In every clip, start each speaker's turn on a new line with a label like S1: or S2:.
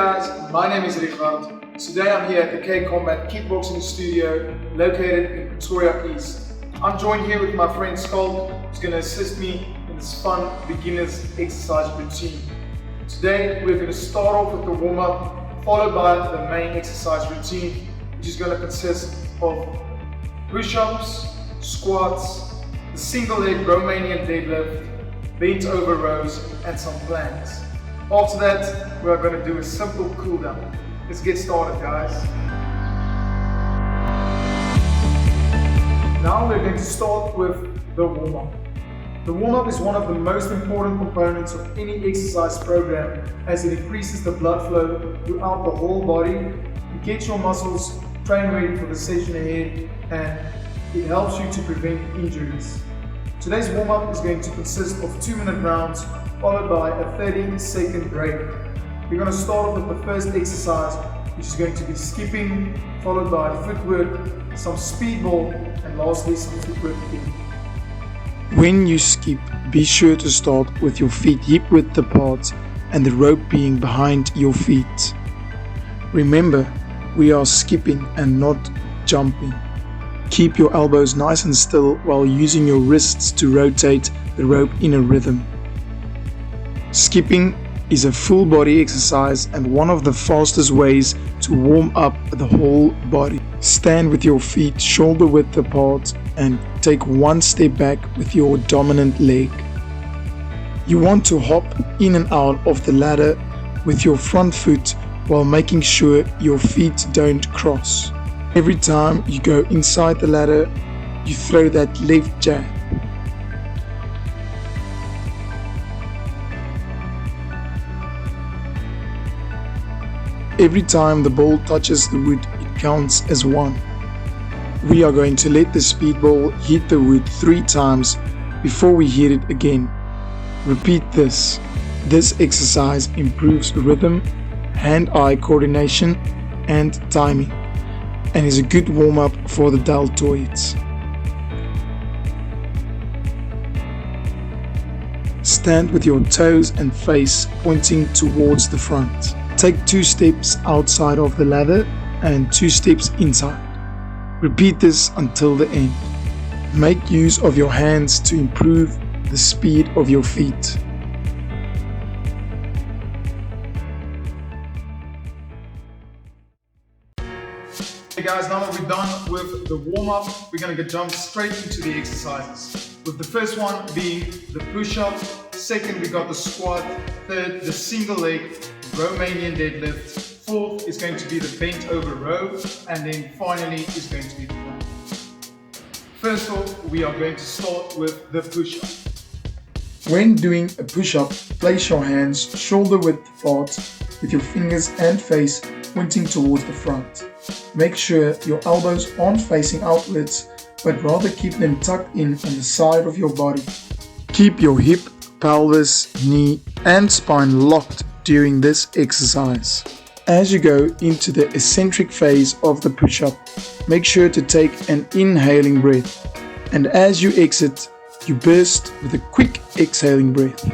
S1: guys, my name is Richard. Today I'm here at the K Combat Kickboxing Studio located in Pretoria East. I'm joined here with my friend Skull, who's going to assist me in this fun beginner's exercise routine. Today we're going to start off with the warm-up, followed by the main exercise routine, which is going to consist of push-ups, squats, the single leg Romanian deadlift, bent over rows, and some planks. After that, we are going to do a simple cool down. Let's get started, guys. Now we're going to start with the warm-up. The warm-up is one of the most important components of any exercise program, as it increases the blood flow throughout the whole body. It gets your muscles train ready for the session ahead, and it helps you to prevent injuries. Today's warm-up is going to consist of 2-minute rounds followed by a 30-second break. We're going to start off with the first exercise, which is going to be skipping, followed by footwork, some speedball, and lastly some footwork again.
S2: When you skip, be sure to start with your feet hip-width apart and the rope being behind your feet. Remember, we are skipping and not jumping. Keep your elbows nice and still while using your wrists to rotate the rope in a rhythm. Skipping is a full body exercise and one of the fastest ways to warm up the whole body. Stand with your feet shoulder width apart and take one step back with your dominant leg. You want to hop in and out of the ladder with your front foot while making sure your feet don't cross. Every time you go inside the ladder, you throw that left jab. Every time the ball touches the wood, it counts as 1. We are going to let the speedball hit the wood 3 times before we hit it again. Repeat this. This exercise improves rhythm, hand-eye coordination, and timing, and is a good warm-up for the deltoids. Stand with your toes and face pointing towards the front. Take 2 steps outside of the ladder and 2 steps inside. Repeat this until the end. Make use of your hands to improve the speed of your feet.
S1: Hey guys, now that we're done with the warm-up, we're going to jump straight into the exercises. With the first one being the push-up, second we got the squat, third the single leg Romanian deadlift, fourth is going to be the bent over row, and then finally is going to be the plank. First off, we are going to start with the push-up.
S2: When doing a push-up, place your hands shoulder width apart with your fingers and face pointing towards the front. Make sure your elbows aren't facing outwards, but rather keep them tucked in on the side of your body. Keep your hip, pelvis, knee and spine locked during this exercise. As you go into the eccentric phase of the push-up, make sure to take an inhaling breath, and as you exit, you burst with a quick exhaling breath.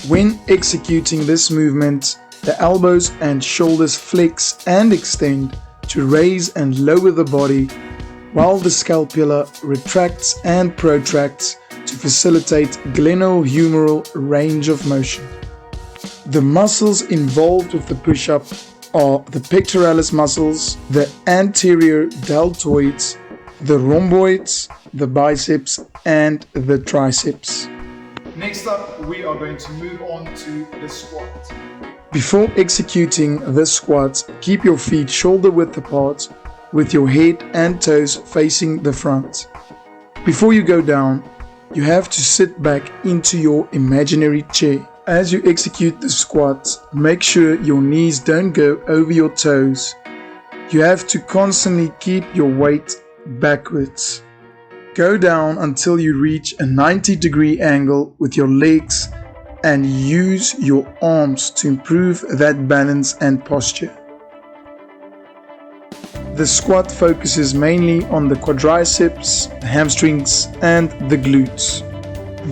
S2: When executing this movement, the elbows and shoulders flex and extend to raise and lower the body, while the scapula retracts and protracts to facilitate glenohumeral range of motion. The muscles involved with the push-up are the pectoralis muscles, the anterior deltoids, the rhomboids, the biceps, and the triceps.
S1: Next up, we are going to move on to the squat.
S2: Before executing the squat, keep your feet shoulder width apart with your head and toes facing the front. Before you go down, you have to sit back into your imaginary chair. As you execute the squat, make sure your knees don't go over your toes. You have to constantly keep your weight backwards. Go down until you reach a 90-degree angle with your legs and use your arms to improve that balance and posture. The squat focuses mainly on the quadriceps, the hamstrings, and the glutes.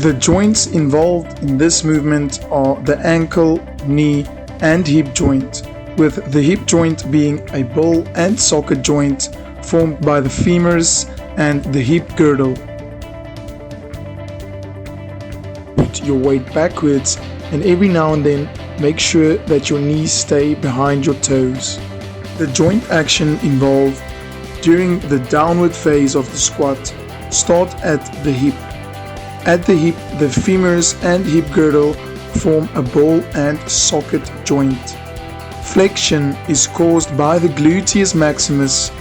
S2: The joints involved in this movement are the ankle, knee, and hip joint, with the hip joint being a ball and socket joint formed by the femurs and the hip girdle. Put your weight backwards, and every now and then make sure that your knees stay behind your toes. The joint action involved during the downward phase of the squat start at the hip. At the hip, the femurs and hip girdle form a ball and socket joint. Flexion is caused by the gluteus maximus,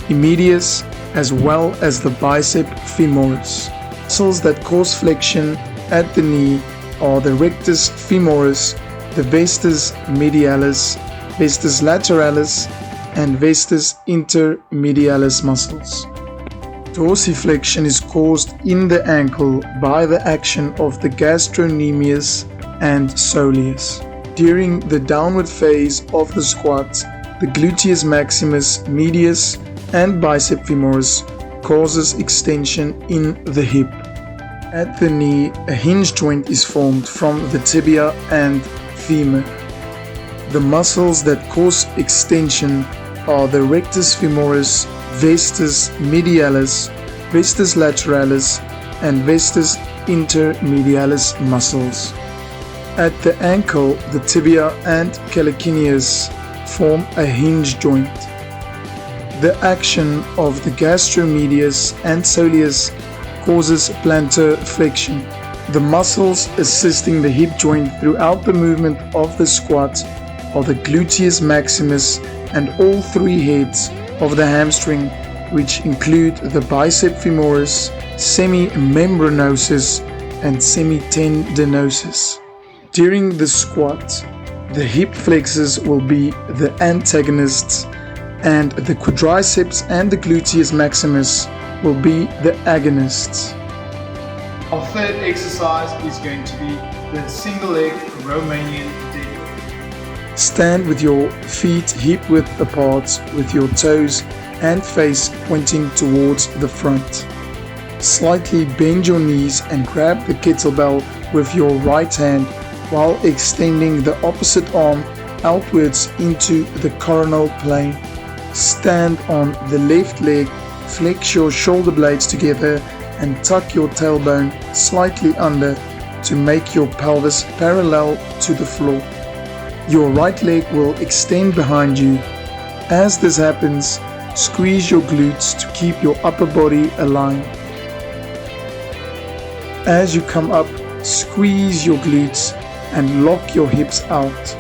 S2: medius, as well as the bicep femoris. Muscles that cause flexion at the knee are the rectus femoris, the vestus medialis, vestus lateralis, and vestus intermedialis muscles. Dorsiflexion is caused in the ankle by the action of the gastrocnemius and soleus. During the downward phase of the squat, the gluteus maximus, medius, and bicep femoris causes extension in the hip. At the knee, a hinge joint is formed from the tibia and femur. The muscles that cause extension are the rectus femoris, vestus medialis, vestus lateralis, and vestus intermedialis muscles. At the ankle, the tibia and calcaneus form a hinge joint. The action of the gastromedius and soleus causes plantar flexion. The muscles assisting the hip joint throughout the movement of the squat are the gluteus maximus and all three heads of the hamstring, which include the bicep femoris, semimembranosus, and semitendinosus. During the squat, the hip flexors will be the antagonists, and the quadriceps and the gluteus maximus will be the agonists.
S1: Our third exercise is going to be the single leg Romanian deadlift.
S2: Stand with your feet hip-width apart, with your toes and face pointing towards the front. Slightly bend your knees and grab the kettlebell with your right hand while extending the opposite arm outwards into the coronal plane. Stand on the left leg, flex your shoulder blades together and tuck your tailbone slightly under to make your pelvis parallel to the floor. Your right leg will extend behind you. As this happens, squeeze your glutes to keep your upper body aligned. As you come up, squeeze your glutes and lock your hips out.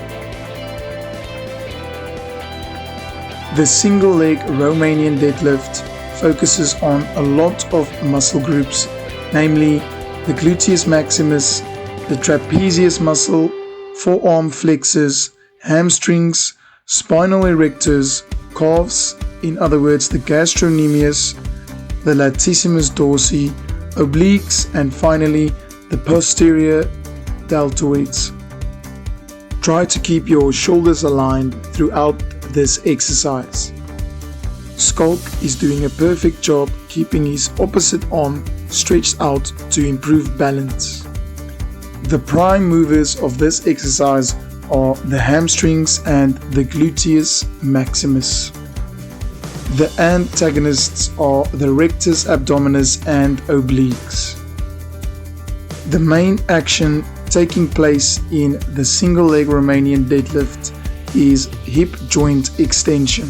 S2: The single leg Romanian deadlift focuses on a lot of muscle groups, namely the gluteus maximus, the trapezius muscle, forearm flexors, hamstrings, spinal erectors, calves, in other words the gastrocnemius, the latissimus dorsi, obliques, and finally the posterior deltoids. Try to keep your shoulders aligned throughout this exercise. Skulk is doing a perfect job keeping his opposite arm stretched out to improve balance. The prime movers of this exercise are the hamstrings and the gluteus maximus. The antagonists are the rectus abdominis and obliques. The main action taking place in the single leg Romanian deadlift is hip joint extension.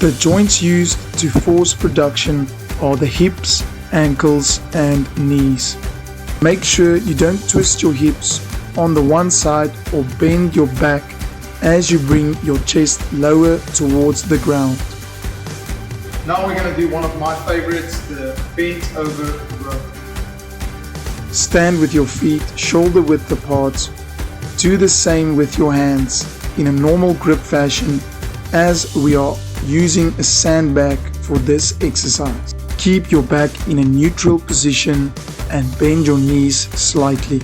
S2: The joints used to force production are the hips, ankles, and knees. Make sure you don't twist your hips on the one side or bend your back as you bring your chest lower towards the ground.
S1: Now we're going to do one of my favorites, the bent over row.
S2: Stand with your feet shoulder width apart. Do the same with your hands in a normal grip fashion as we are using a sandbag for this exercise. Keep your back in a neutral position and bend your knees slightly.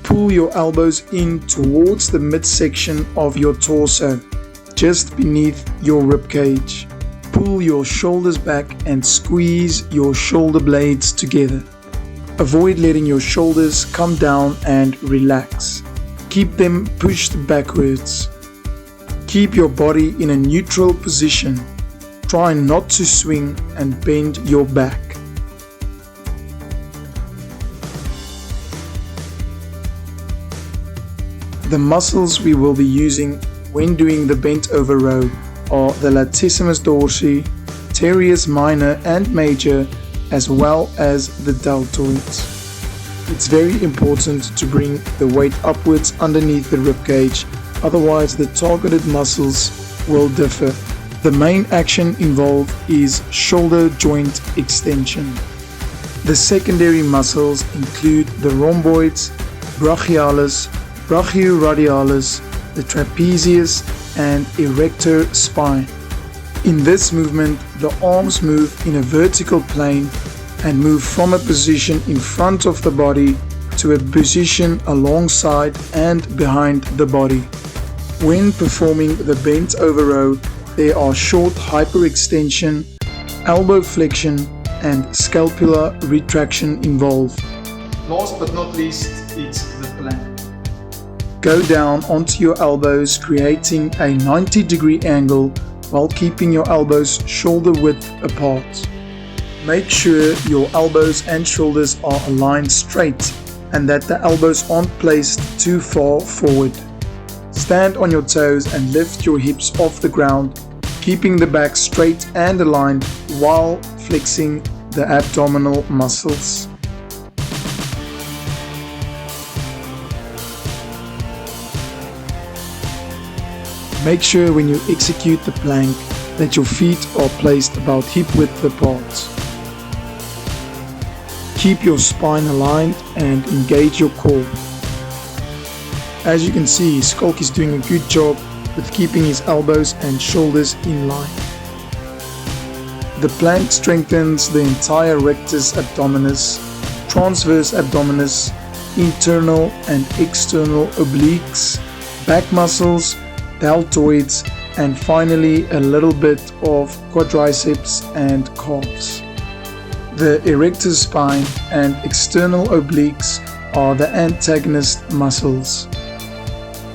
S2: Pull your elbows in towards the midsection of your torso, just beneath your rib cage. Pull your shoulders back and squeeze your shoulder blades together. Avoid letting your shoulders come down and relax. keep them pushed backwards. Keep your body in a neutral position. Try not to swing and bend your back. The muscles we will be using when doing the bent over row are the latissimus dorsi, teres minor and major, as well as the deltoids. It's very important to bring the weight upwards underneath the ribcage, otherwise the targeted muscles will differ. The main action involved is shoulder joint extension. The secondary muscles include the rhomboids, brachialis, brachioradialis, the trapezius, and erector spine. In this movement, the arms move in a vertical plane and move from a position in front of the body to a position alongside and behind the body. When performing the bent over row, there are short hyperextension, elbow flexion, and scapular retraction involved.
S1: Last but not least, it's the plank.
S2: Go down onto your elbows, creating a 90-degree angle while keeping your elbows shoulder width apart. Make sure your elbows and shoulders are aligned straight and that the elbows aren't placed too far forward. Stand on your toes and lift your hips off the ground, keeping the back straight and aligned while flexing the abdominal muscles. Make sure when you execute the plank that your feet are placed about hip width apart. Keep your spine aligned and engage your core. As you can see, Skulk is doing a good job with keeping his elbows and shoulders in line. The plank strengthens the entire rectus abdominis, transverse abdominis, internal and external obliques, back muscles, deltoids, and finally a little bit of quadriceps and calves. The erector spine and external obliques are the antagonist muscles.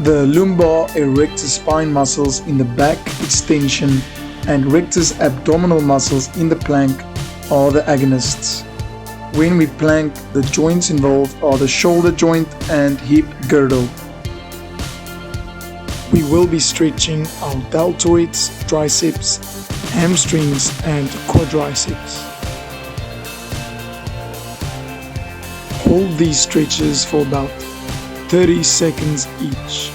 S2: The lumbar erector spine muscles in the back extension and rectus abdominal muscles in the plank are the agonists. When we plank, the joints involved are the shoulder joint and hip girdle. We will be stretching our deltoids, triceps, hamstrings and quadriceps. Hold these stretches for about 30 seconds each.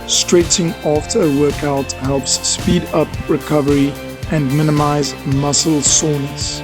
S2: Stretching after a workout helps speed up recovery and minimize muscle soreness.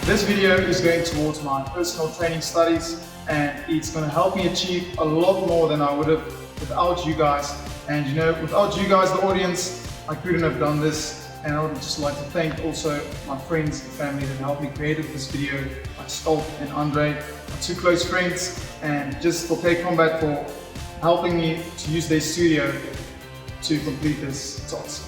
S1: This video is going towards my personal training studies, and it's going to help me achieve a lot more than I would have without you guys. And you know, without you guys, the audience, I couldn't have done this. And I would just like to thank also my friends and family that helped me create this video, like Skulk and Andre, my two close friends, and just for K Combat for helping me to use their studio to complete this task.